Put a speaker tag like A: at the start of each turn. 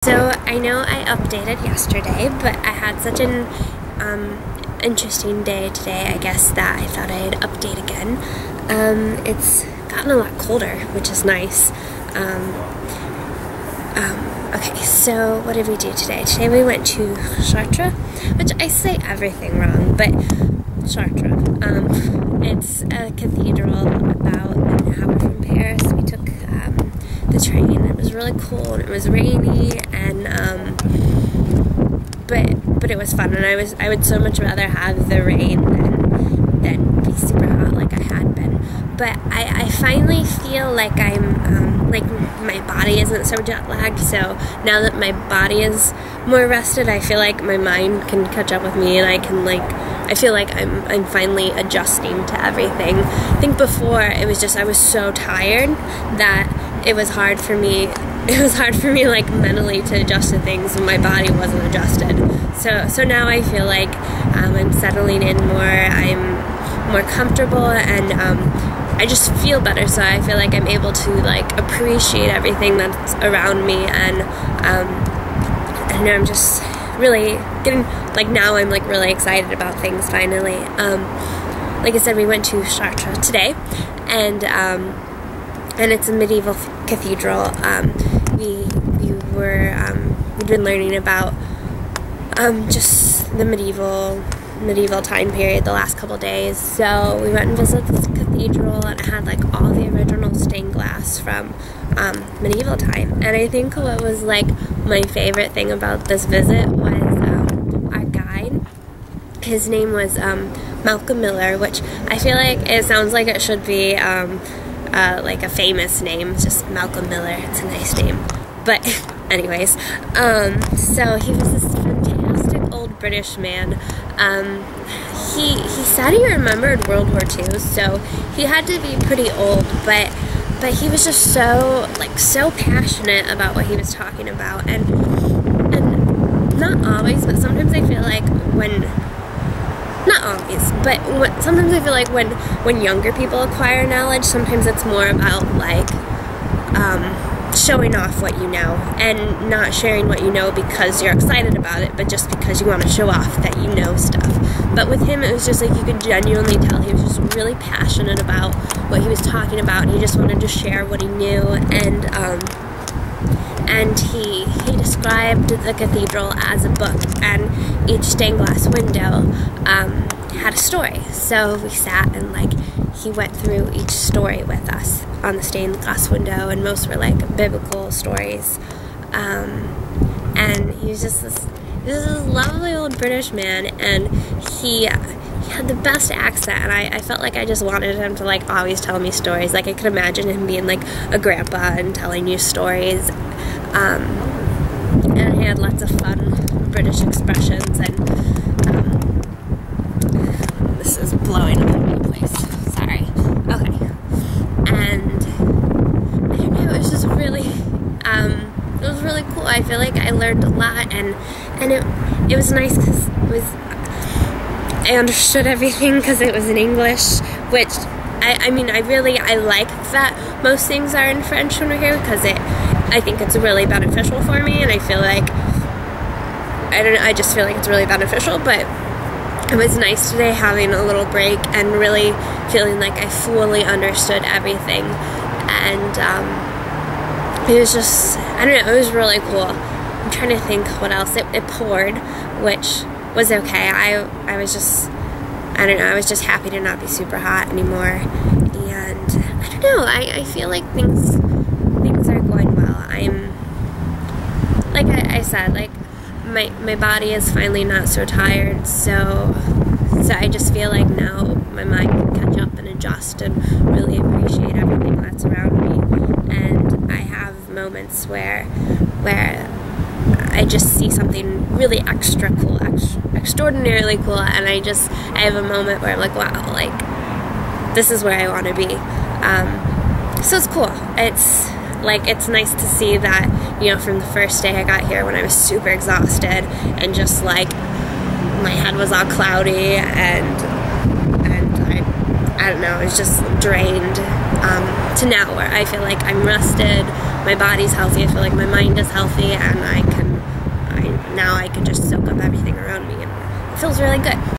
A: So I know I updated yesterday, but I had such an interesting day today, I guess, that I thought I'd update again. It's gotten a lot colder, which is nice. Okay, so what did we do today? Today we went to Chartres, which I say everything wrong, but Chartres. It's a cathedral about an hour from Paris. We took the train. It was really cool and it was rainy, and but it was fun, and I would so much rather have the rain than be super hot like I had been. But I finally feel like I'm like my body isn't so jet lagged, so now that my body is more rested, I feel like my mind can catch up with me, and I feel like I'm finally adjusting to everything. I think before it was just I was so tired that it was hard for me like mentally to adjust to things when my body wasn't adjusted. So now I feel like I'm settling in more, I'm more comfortable, and I just feel better, so I feel like I'm able to like appreciate everything that's around me, and I'm just really getting, like, now I'm like really excited about things finally. Like I said, we went to Chartres today, and it's a medieval cathedral. We'd been learning about just the medieval time period the last couple days. So we went and visited this cathedral, and it had like all the original stained glass from medieval time. And I think what was like my favorite thing about this visit was our guide. His name was Malcolm Miller, which I feel like it sounds like it should be like a famous name. It's just Malcolm Miller. It's a nice name. But anyways, so he was this fantastic old British man. He said he remembered World War II, so he had to be pretty old, but he was just so passionate about what he was talking about, and not always, but sometimes I feel like sometimes I feel like when younger people acquire knowledge, sometimes it's more about like showing off what you know, and not sharing what you know because you're excited about it, but just because you want to show off that you know stuff. But with him, it was just like you could genuinely tell he was just really passionate about what he was talking about, and he just wanted to share what he knew. And he described the cathedral as a book, and each stained glass window had a story. So we sat, and like he went through each story with us on the stained glass window, and most were like biblical stories. And he was just this lovely old British man, and he had the best accent, and I felt like I just wanted him to like always tell me stories. Like I could imagine him being like a grandpa and telling you stories. And he had lots of fun British expressions, and this is blowing all over the place. Sorry. Okay. And I don't know, it was just really, it was really cool. I feel like I learned a lot, and it was nice because I understood everything because it was in English, which I mean I like that most things are in French when we're here, because I think it's really beneficial for me, and I feel like I just feel like it's really beneficial. But it was nice today having a little break and really feeling like I fully understood everything, and it was just, I don't know, it was really cool. I'm trying to think what else. It poured, which was okay. I was just, I don't know, I was just happy to not be super hot anymore, and I don't know, I feel like things are going well. I'm, like I said, like my body is finally not so tired, so I just feel like now my mind can catch up and adjust and really appreciate everything that's around me. And I have moments where I just see something really extra cool, extraordinarily cool, and I have a moment where I'm like, wow, like this is where I want to be. So it's cool. It's nice to see that, you know, from the first day I got here when I was super exhausted and just like my head was all cloudy, and I don't know, it was just drained, to now where I feel like I'm rested, my body's healthy. I feel like my mind is healthy, and now I can just soak up everything around me, and it feels really good.